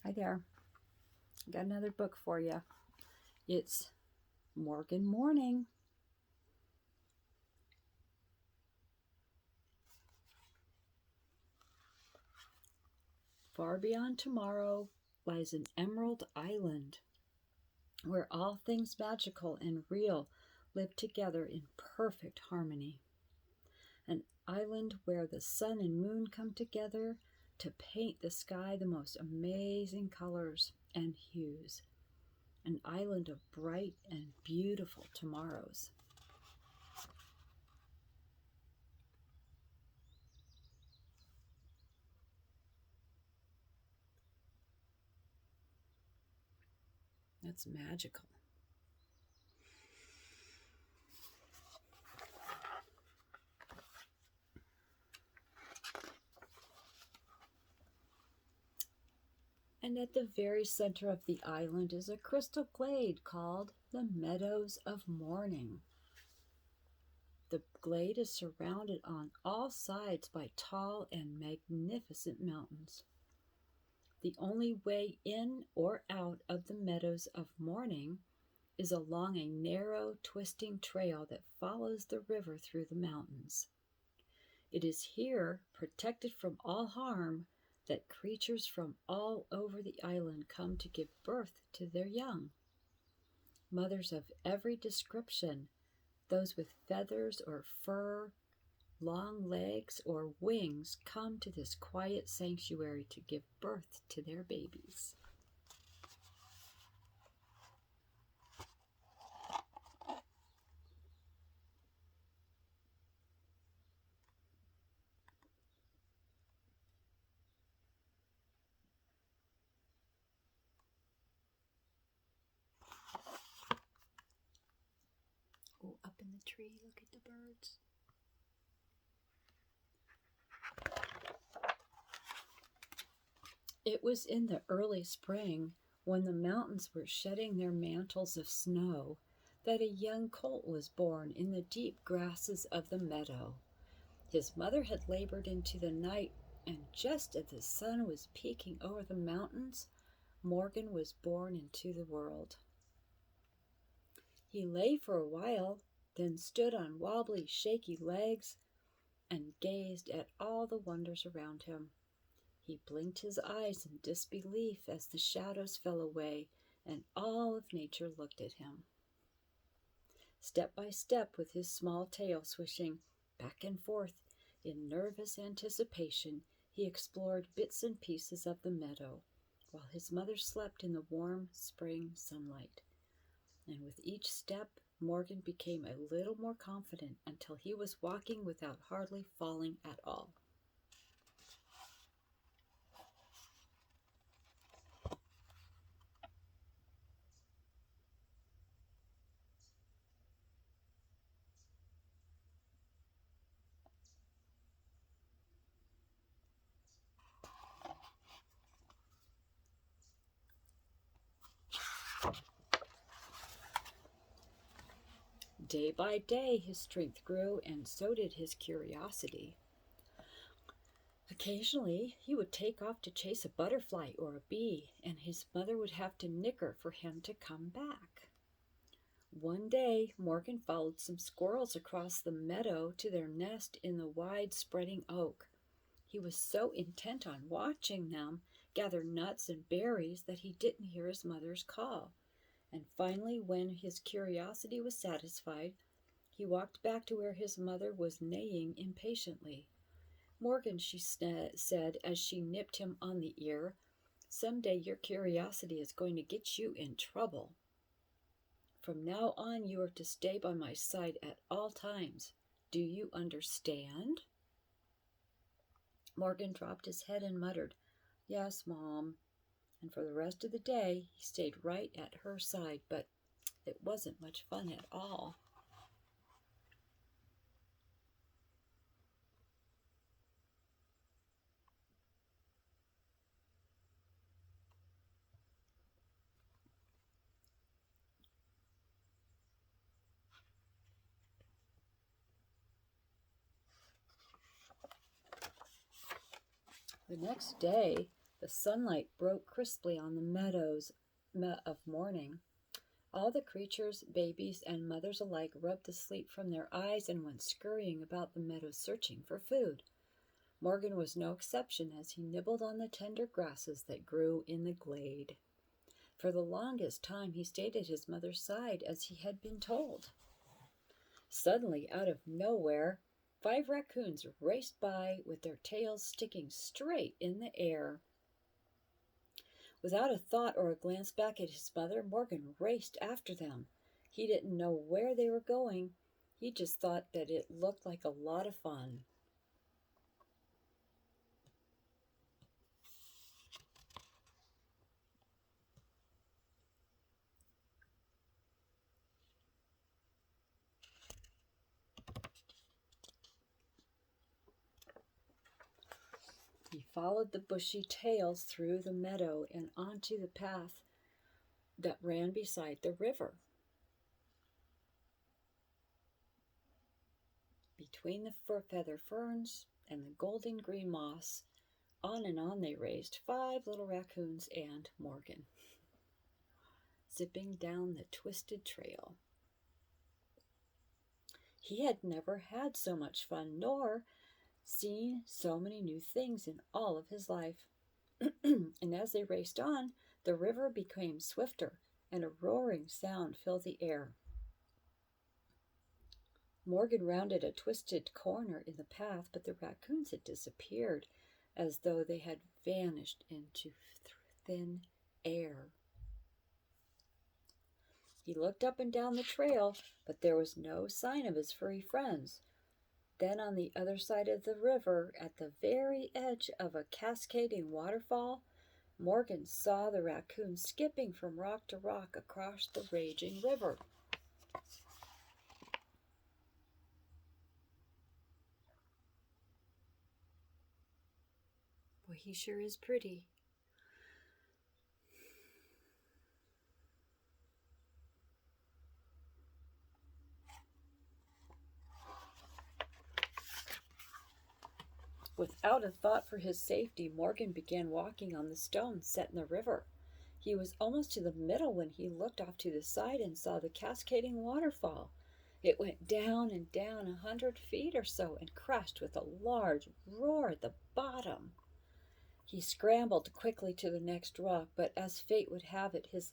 Hi there. Got another book for you. It's Morgan Morning. Far beyond tomorrow lies an emerald island where all things magical and real live together in perfect harmony. An island where the sun and moon come together to paint the sky the most amazing colors and hues. An island of bright and beautiful tomorrows. That's magical. And at the very center of the island is a crystal glade called the Meadows of Morning. The glade is surrounded on all sides by tall and magnificent mountains. The only way in or out of the Meadows of Morning is along a narrow, twisting trail that follows the river through the mountains. It is here, protected from all harm, that creatures from all over the island come to give birth to their young. Mothers of every description, those with feathers or fur, long legs or wings, come to this quiet sanctuary to give birth to their babies. Oh, up in the tree, look at the birds. It was in the early spring, when the mountains were shedding their mantles of snow, that a young colt was born in the deep grasses of the meadow. His mother had labored into the night, and just as the sun was peeking over the mountains, Morgan was born into the world. He lay for a while, then stood on wobbly, shaky legs and gazed at all the wonders around him. He blinked his eyes in disbelief as the shadows fell away and all of nature looked at him. Step by step, with his small tail swishing back and forth in nervous anticipation, he explored bits and pieces of the meadow, while his mother slept in the warm spring sunlight. And with each step, Morgan became a little more confident until he was walking without hardly falling at all. Day by day, his strength grew, and so did his curiosity. Occasionally, he would take off to chase a butterfly or a bee, and his mother would have to nicker for him to come back. One day, Morgan followed some squirrels across the meadow to their nest in the wide spreading oak. He was so intent on watching them gather nuts and berries that he didn't hear his mother's call. And finally, when his curiosity was satisfied, he walked back to where his mother was neighing impatiently. Morgan, she said as she nipped him on the ear, someday your curiosity is going to get you in trouble. From now on, you are to stay by my side at all times. Do you understand? Morgan dropped his head and muttered, "Yes, Mom." And for the rest of the day, he stayed right at her side, but it wasn't much fun at all. The next day, The sunlight broke crisply on the meadows of morning. All the creatures, babies and mothers alike, rubbed the sleep from their eyes and went scurrying about the meadows searching for food. Morgan was no exception as he nibbled on the tender grasses that grew in the glade. For the longest time he stayed at his mother's side as he had been told. Suddenly, out of nowhere, 5 raccoons raced by with their tails sticking straight in the air. Without a thought or a glance back at his mother, Morgan raced after them. He didn't know where they were going. He just thought that it looked like a lot of fun. He followed the bushy tails through the meadow and onto the path that ran beside the river. Between the feather ferns and the golden green moss, on and on they raced, 5 little raccoons and Morgan, zipping down the twisted trail. He had never had so much fun, nor seen so many new things in all of his life. And as they raced on, the river became swifter, and a roaring sound filled the air. Morgan rounded a twisted corner in the path, but the raccoons had disappeared, as though they had vanished into thin air. He looked up and down the trail, but there was no sign of his furry friends. Then on the other side of the river, at the very edge of a cascading waterfall, Morgan saw the raccoons skipping from rock to rock across the raging river. Boy, he sure is pretty. Without a thought for his safety, Morgan began walking on the stones set in the river. He was almost to the middle when he looked off to the side and saw the cascading waterfall. It went down and down 100 feet or so and crashed with a large roar at the bottom. He scrambled quickly to the next rock, but as fate would have it, his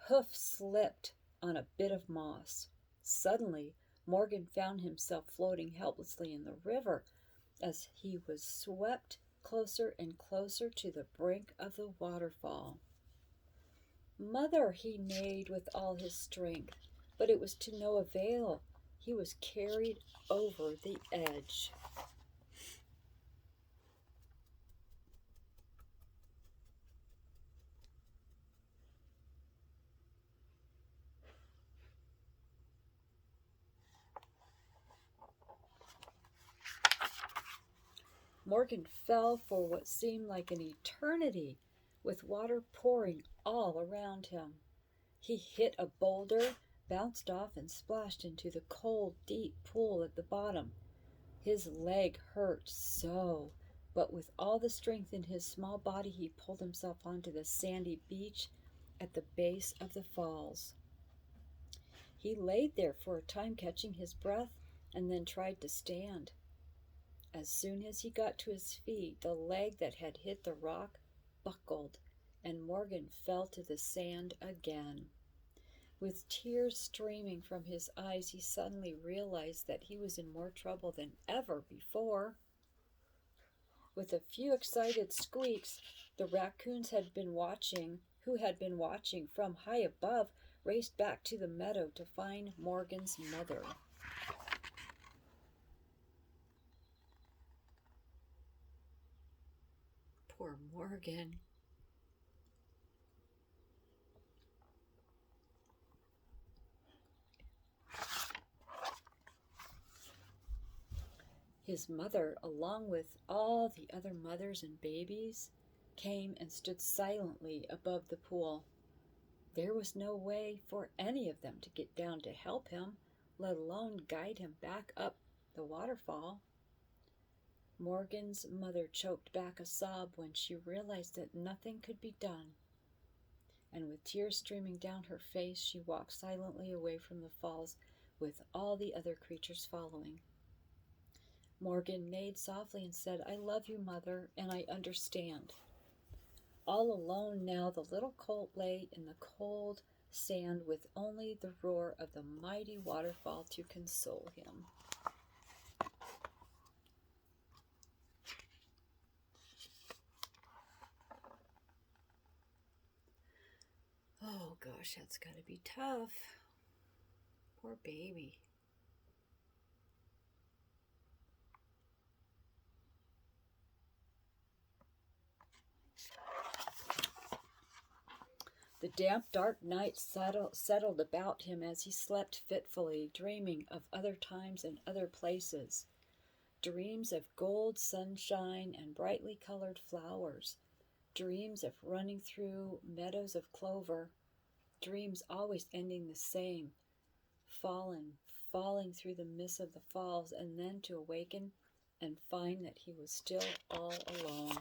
hoof slipped on a bit of moss. Suddenly, Morgan found himself floating helplessly in the river as he was swept closer and closer to the brink of the waterfall. "Mother," he neighed with all his strength, but it was to no avail. He was carried over the edge. Morgan fell for what seemed like an eternity, with water pouring all around him. He hit a boulder, bounced off, and splashed into the cold, deep pool at the bottom. His leg hurt so, but with all the strength in his small body, he pulled himself onto the sandy beach at the base of the falls. He lay there for a time, catching his breath, and then tried to stand. As soon as he got to his feet, the leg that had hit the rock buckled, and Morgan fell to the sand again. With tears streaming from his eyes, he suddenly realized that he was in more trouble than ever before. With a few excited squeaks, the raccoons who had been watching from high above, raced back to the meadow to find Morgan's mother. Poor Morgan. His mother, along with all the other mothers and babies, came and stood silently above the pool. There was no way for any of them to get down to help him, let alone guide him back up the waterfall. Morgan's mother choked back a sob when she realized that nothing could be done, and with tears streaming down her face, she walked silently away from the falls with all the other creatures following. Morgan neighed softly and said, "I love you, Mother, and I understand." All alone now, the little colt lay in the cold sand with only the roar of the mighty waterfall to console him. Oh gosh, that's gotta be tough. Poor baby. The damp, dark night settled about him as he slept fitfully, dreaming of other times and other places. Dreams of gold sunshine and brightly colored flowers. Dreams of running through meadows of clover. Dreams always ending the same. Falling through the mist of the falls, and then to awaken and find that he was still all alone.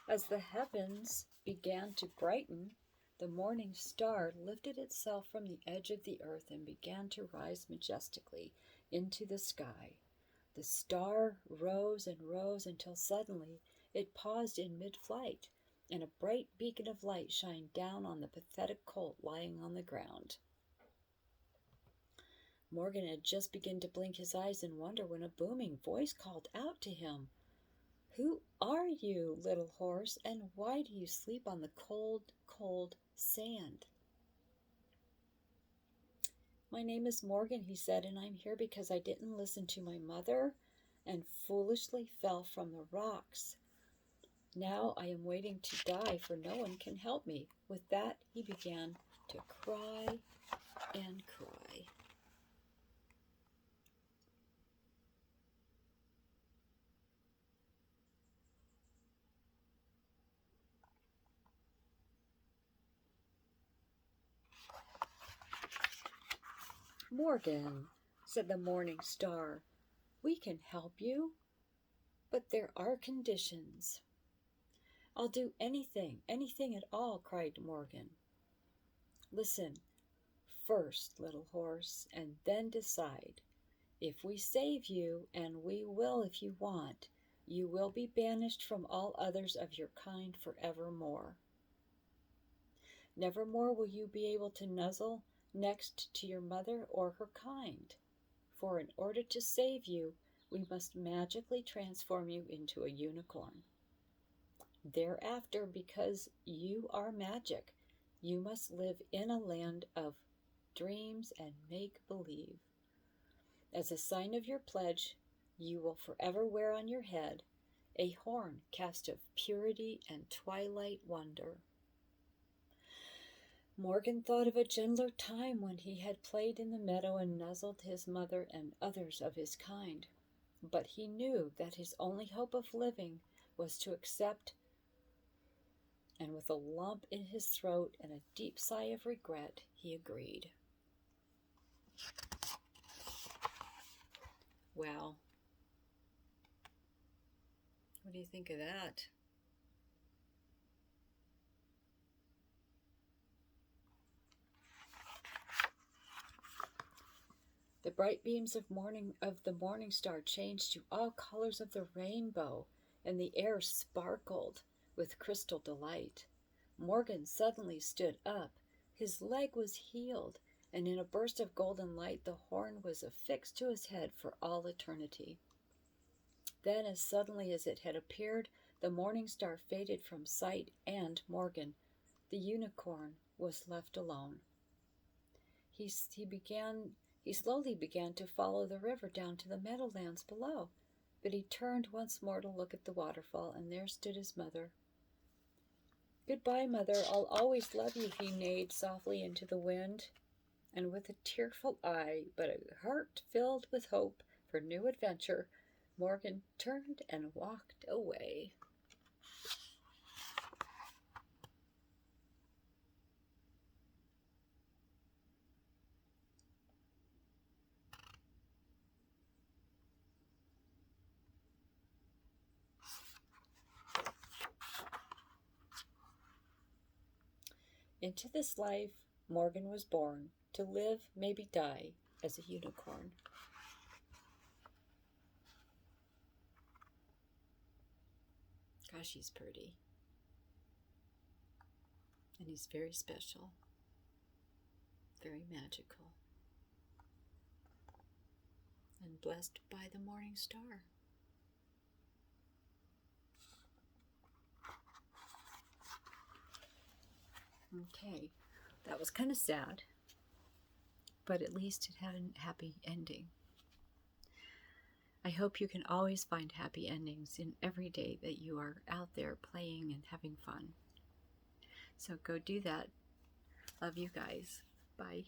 As the heavens began to brighten, the morning star lifted itself from the edge of the earth and began to rise majestically into the sky. The star rose and rose until suddenly it paused in mid-flight, and a bright beacon of light shined down on the pathetic colt lying on the ground. Morgan had just begun to blink his eyes in wonder when a booming voice called out to him, "Who are you, little horse, and why do you sleep on the cold, cold sand?" "My name is Morgan," he said, "and I'm here because I didn't listen to my mother and foolishly fell from the rocks. Now I am waiting to die, for no one can help me." With that, he began to cry and cry. "Morgan," said the morning star, "we can help you, but there are conditions." "I'll do anything, anything at all," cried Morgan. "Listen first, little horse, and then decide. If we save you, and we will if you want, you will be banished from all others of your kind forevermore. Nevermore will you be able to nuzzle next to your mother or her kind, for in order to save you, we must magically transform you into a unicorn. Thereafter, because you are magic, you must live in a land of dreams and make-believe. As a sign of your pledge, you will forever wear on your head a horn cast of purity and twilight wonder." Morgan thought of a gentler time when he had played in the meadow and nuzzled his mother and others of his kind. But he knew that his only hope of living was to accept, and with a lump in his throat and a deep sigh of regret, he agreed. Wow. What do you think of that? The bright beams of the morning star changed to all colors of the rainbow, and the air sparkled with crystal delight. Morgan suddenly stood up. His leg was healed, and in a burst of golden light the horn was affixed to his head for all eternity. Then, as suddenly as it had appeared, the morning star faded from sight, and Morgan, the unicorn, was left alone. He slowly began to follow the river down to the meadowlands below, but he turned once more to look at the waterfall, and there stood his mother. "Goodbye, Mother, I'll always love you," he neighed softly into the wind. And with a tearful eye, but a heart filled with hope for new adventure, Morgan turned and walked away. Into this life Morgan was born, to live, maybe die, as a unicorn. Gosh, he's pretty. And he's very special, very magical, and blessed by the morning star. Okay, that was kind of sad, but at least it had a happy ending. I hope you can always find happy endings in every day that you are out there playing and having fun. So go do that. Love you guys. Bye.